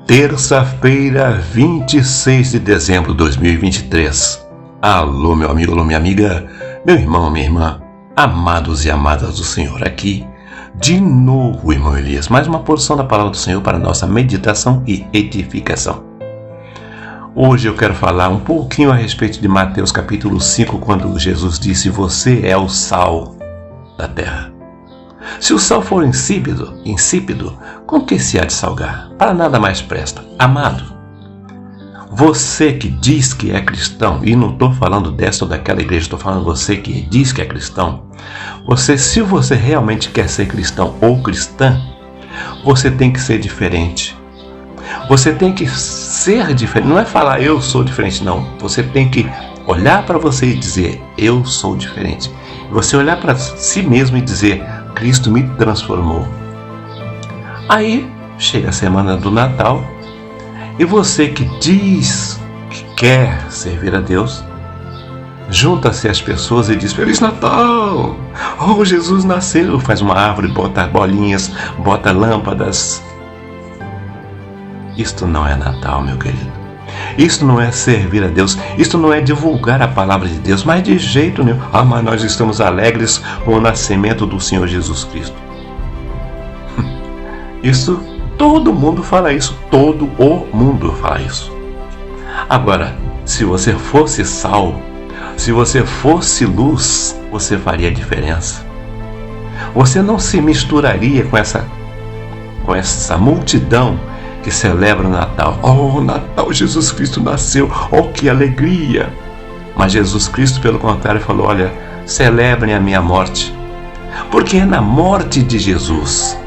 Terça-feira, 26 de dezembro de 2023. Alô, meu amigo, alô, minha amiga, meu irmão, minha irmã, amados e amadas do Senhor, aqui de novo, irmão Elias, mais uma porção da palavra do Senhor para nossa meditação e edificação. Hoje eu quero falar um pouquinho a respeito de Mateus capítulo 5, quando Jesus disse: você é o sal da terra. Se o sal for insípido, com que se há de salgar? Para nada mais presta. Amado, você que diz que é cristão, e não estou falando dessa ou daquela igreja, estou falando você que diz que é cristão, se você realmente quer ser cristão ou cristã, você tem que ser diferente. Você tem que ser diferente. Não é falar eu sou diferente, não. Você tem que olhar para você e dizer eu sou diferente. Você olhar para si mesmo e dizer Cristo me transformou. Aí chega a semana do Natal e você que diz que quer servir a Deus, junta-se às pessoas e diz: Feliz Natal! Oh, Jesus nasceu! Faz uma árvore, bota bolinhas, bota lâmpadas. Isto não é Natal, meu querido. Isto não é servir a Deus. Isto não é divulgar a palavra de Deus, mas de jeito nenhum. Mas nós estamos alegres com o nascimento do Senhor Jesus Cristo. Isso, todo mundo fala isso. Todo o mundo fala isso. Agora, se você fosse sal, se você fosse luz, você faria diferença. Você não se misturaria com essa multidão que celebra o Natal. Oh, Natal, Jesus Cristo nasceu, oh, que alegria! Mas Jesus Cristo, pelo contrário, falou: olha, celebrem a minha morte, porque é na morte de Jesus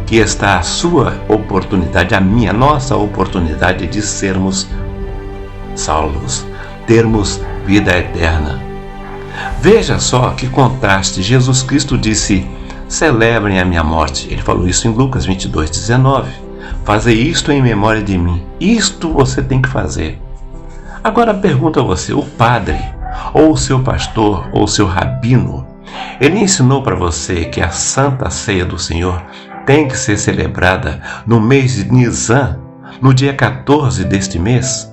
que está a sua oportunidade, a nossa oportunidade de sermos salvos, termos vida eterna. Veja só que contraste. Jesus Cristo disse: celebrem a minha morte. Ele falou isso em Lucas 22:19. Fazer isto em memória de mim. Isto você tem que fazer. Agora pergunto a você: o padre, ou o seu pastor, ou o seu rabino, ele ensinou para você que a Santa Ceia do Senhor tem que ser celebrada no mês de Nisan, no dia 14 deste mês?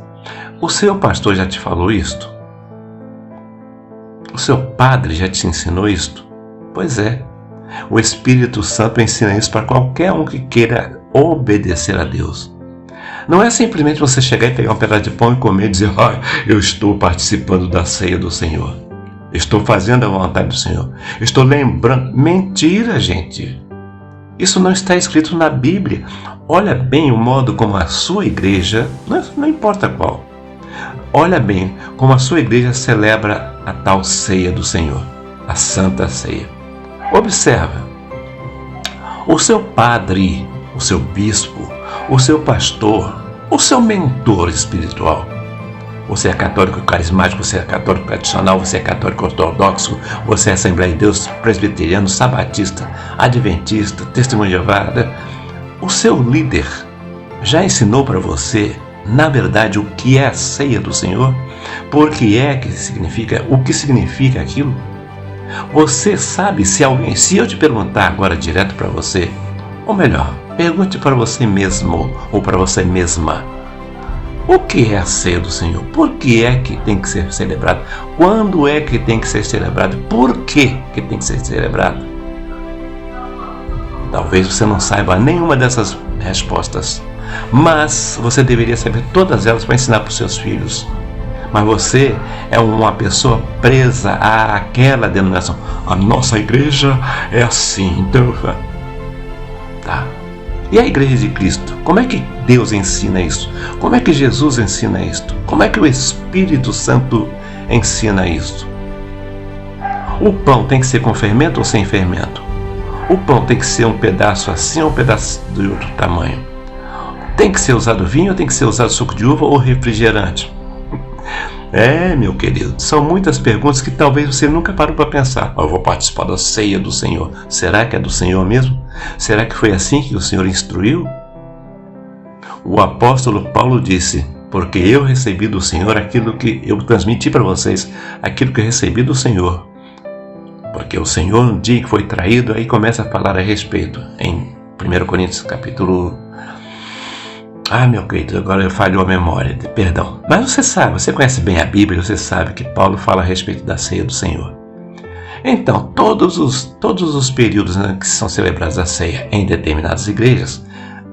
O seu pastor já te falou isto? O seu padre já te ensinou isto? Pois é. O Espírito Santo ensina isso para qualquer um que queira obedecer a Deus. Não é simplesmente você chegar e pegar um pedaço de pão e comer e dizer: eu estou participando da ceia do Senhor, estou fazendo a vontade do Senhor, estou lembrando. Mentira, gente. Isso não está escrito na Bíblia. Olha bem o modo como a sua igreja, não importa qual, olha bem como a sua igreja celebra a tal ceia do Senhor, a Santa Ceia. Observa, o seu padre, o seu bispo, o seu pastor, o seu mentor espiritual. Você é católico carismático, você é católico tradicional, você é católico ortodoxo, você é Assembleia de Deus, presbiteriano, sabatista, adventista, testemunho de Jeová. O seu líder já ensinou para você, na verdade, o que é a ceia do Senhor? O que significa aquilo? Você sabe, se eu te perguntar agora direto para você, ou melhor, pergunte para você mesmo ou para você mesma: o que é a ceia do Senhor? Por que é que tem que ser celebrado? Quando é que tem que ser celebrado? Por que tem que ser celebrado? Talvez você não saiba nenhuma dessas respostas, mas você deveria saber todas elas para ensinar para os seus filhos. Mas você é uma pessoa presa àquela denominação. A nossa igreja é assim, então... Tá. E a igreja de Cristo? Como é que Deus ensina isso? Como é que Jesus ensina isto? Como é que o Espírito Santo ensina isso? O pão tem que ser com fermento ou sem fermento? O pão tem que ser um pedaço assim ou um pedaço de outro tamanho? Tem que ser usado vinho ou tem que ser usado suco de uva ou refrigerante? Meu querido, são muitas perguntas que talvez você nunca parou para pensar. Eu vou participar da ceia do Senhor. Será que é do Senhor mesmo? Será que foi assim que o Senhor instruiu? O apóstolo Paulo disse: porque eu recebi do Senhor aquilo que eu transmiti para vocês, aquilo que eu recebi do Senhor. Porque o Senhor, no dia que foi traído, aí começa a falar a respeito. Em 1 Coríntios capítulo Ah, meu querido, agora falhou a memória, perdão. Mas você sabe, você conhece bem a Bíblia, você sabe que Paulo fala a respeito da ceia do Senhor. Então, todos os períodos, né, que são celebrados a ceia em determinadas igrejas,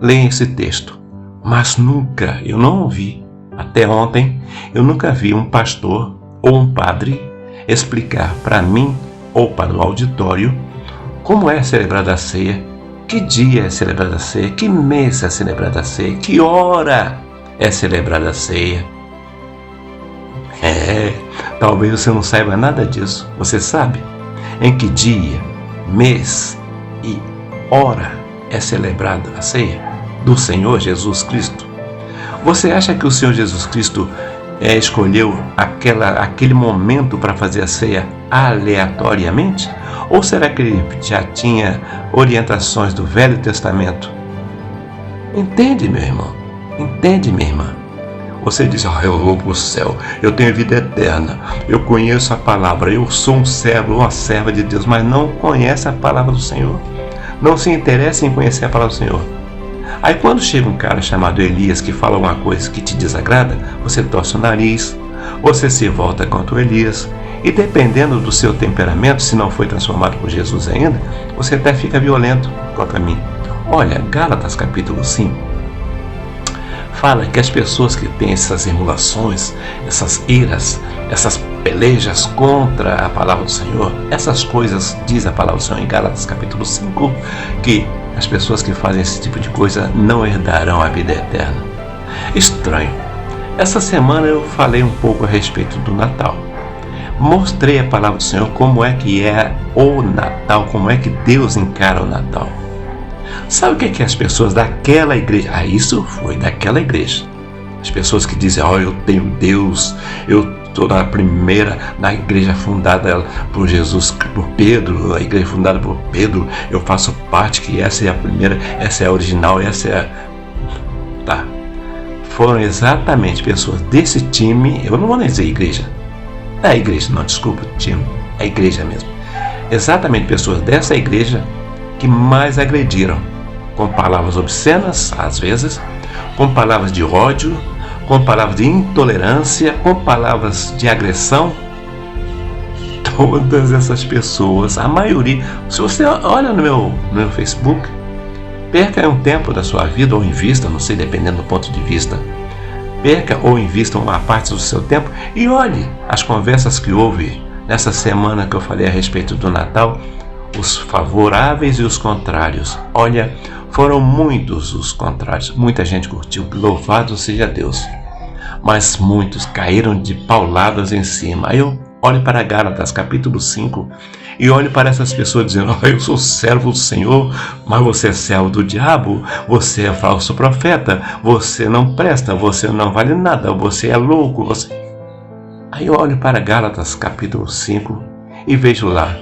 leem esse texto. Mas nunca, eu não ouvi, até ontem, eu nunca vi um pastor ou um padre explicar para mim ou para o auditório como é celebrada a ceia, que dia é celebrada a ceia, que mês é celebrada a ceia, que hora é celebrada a ceia. Talvez você não saiba nada disso. Você sabe em que dia, mês e hora é celebrada a ceia do Senhor Jesus Cristo? Você acha que o Senhor Jesus Cristo escolheu aquele momento para fazer a ceia aleatoriamente? Ou será que ele já tinha orientações do Velho Testamento? Entende, meu irmão? Entende, minha irmã? Você diz, eu vou para o céu, eu tenho vida eterna, eu conheço a palavra, eu sou um servo, uma serva de Deus, mas não conhece a palavra do Senhor. Não se interessa em conhecer a palavra do Senhor. Aí quando chega um cara chamado Elias que fala uma coisa que te desagrada, você torce o nariz, você se volta contra o Elias, e dependendo do seu temperamento, se não foi transformado por Jesus ainda, você até fica violento contra mim. Olha, Gálatas capítulo 5 fala que as pessoas que têm essas emulações, essas iras, essas pelejas contra a palavra do Senhor, essas coisas, diz a palavra do Senhor em Gálatas capítulo 5, que as pessoas que fazem esse tipo de coisa não herdarão a vida eterna. Estranho. Essa semana eu falei um pouco a respeito do Natal. Mostrei a palavra do Senhor como é que é o Natal, como é que Deus encara o Natal. Sabe o que é que as pessoas daquela igreja... isso foi daquela igreja. As pessoas que dizem, eu tenho Deus, eu estou na igreja fundada por Jesus, por Pedro, a igreja fundada por Pedro, eu faço parte, que essa é a primeira, essa é a original, essa é a... Tá. Foram exatamente pessoas desse time, eu não vou nem dizer igreja, time, é a igreja mesmo. Exatamente pessoas dessa igreja que mais agrediram, com palavras obscenas, às vezes, com palavras de ódio, com palavras de intolerância, com palavras de agressão. Todas essas pessoas, a maioria, se você olha no meu Facebook, perca um tempo da sua vida, ou invista, não sei, dependendo do ponto de vista, perca ou invista uma parte do seu tempo e olhe as conversas que houve nessa semana que eu falei a respeito do Natal, os favoráveis e os contrários. Olha, foram muitos os contrários, muita gente curtiu, louvado seja Deus, mas muitos caíram de pauladas em cima. Aí eu olho para Gálatas capítulo 5 e olho para essas pessoas dizendo, eu sou servo do Senhor, mas você é servo do diabo, você é falso profeta, você não presta, você não vale nada, você é louco. Aí eu olho para Gálatas capítulo 5 e vejo lá,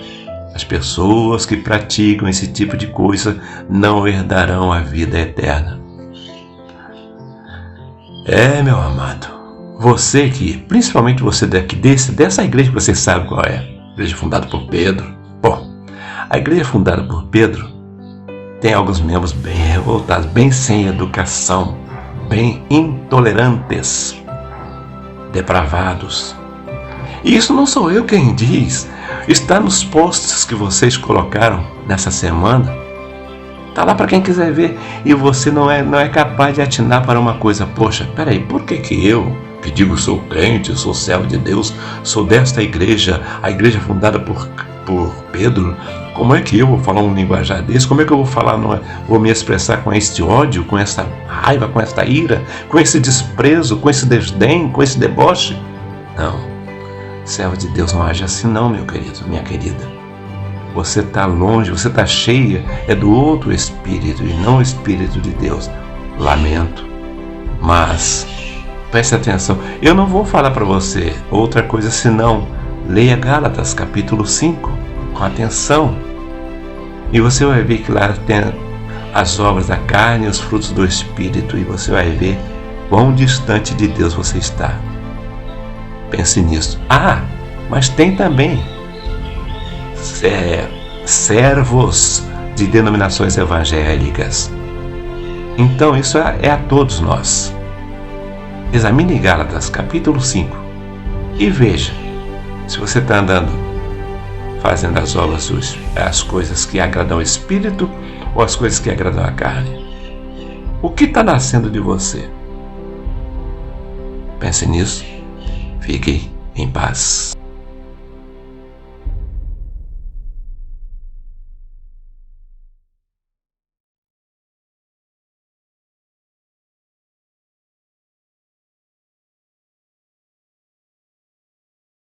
as pessoas que praticam esse tipo de coisa não herdarão a vida eterna. Meu amado, você que, principalmente você dessa igreja que você sabe qual é, igreja fundada por Pedro. Bom, a igreja fundada por Pedro tem alguns membros bem revoltados, bem sem educação, bem intolerantes, depravados. E isso não sou eu quem diz, está nos posts que vocês colocaram nessa semana. Está lá para quem quiser ver. E você não é capaz de atinar para uma coisa. Poxa, peraí, por que eu, que digo sou crente, sou servo de Deus, sou desta igreja, a igreja fundada por Pedro, como é que eu vou falar um linguajar desse? Como é que eu vou falar, vou me expressar com este ódio, com esta raiva, com esta ira, com esse desprezo, com esse desdém, com esse deboche? Não, servo de Deus não age assim não, meu querido, minha querida. Você está longe, você está cheia, é do outro espírito e não o espírito de Deus. Lamento, mas preste atenção, eu não vou falar para você outra coisa senão leia Gálatas capítulo 5 com atenção e você vai ver que lá tem as obras da carne e os frutos do espírito e você vai ver quão distante de Deus você está. Pense nisso. Mas tem também servos de denominações evangélicas. Então isso é a todos nós. Examine Gálatas capítulo 5 e veja se você está andando fazendo as coisas que agradam ao Espírito ou as coisas que agradam à carne. O que está nascendo de você? Pense nisso. Fique em paz.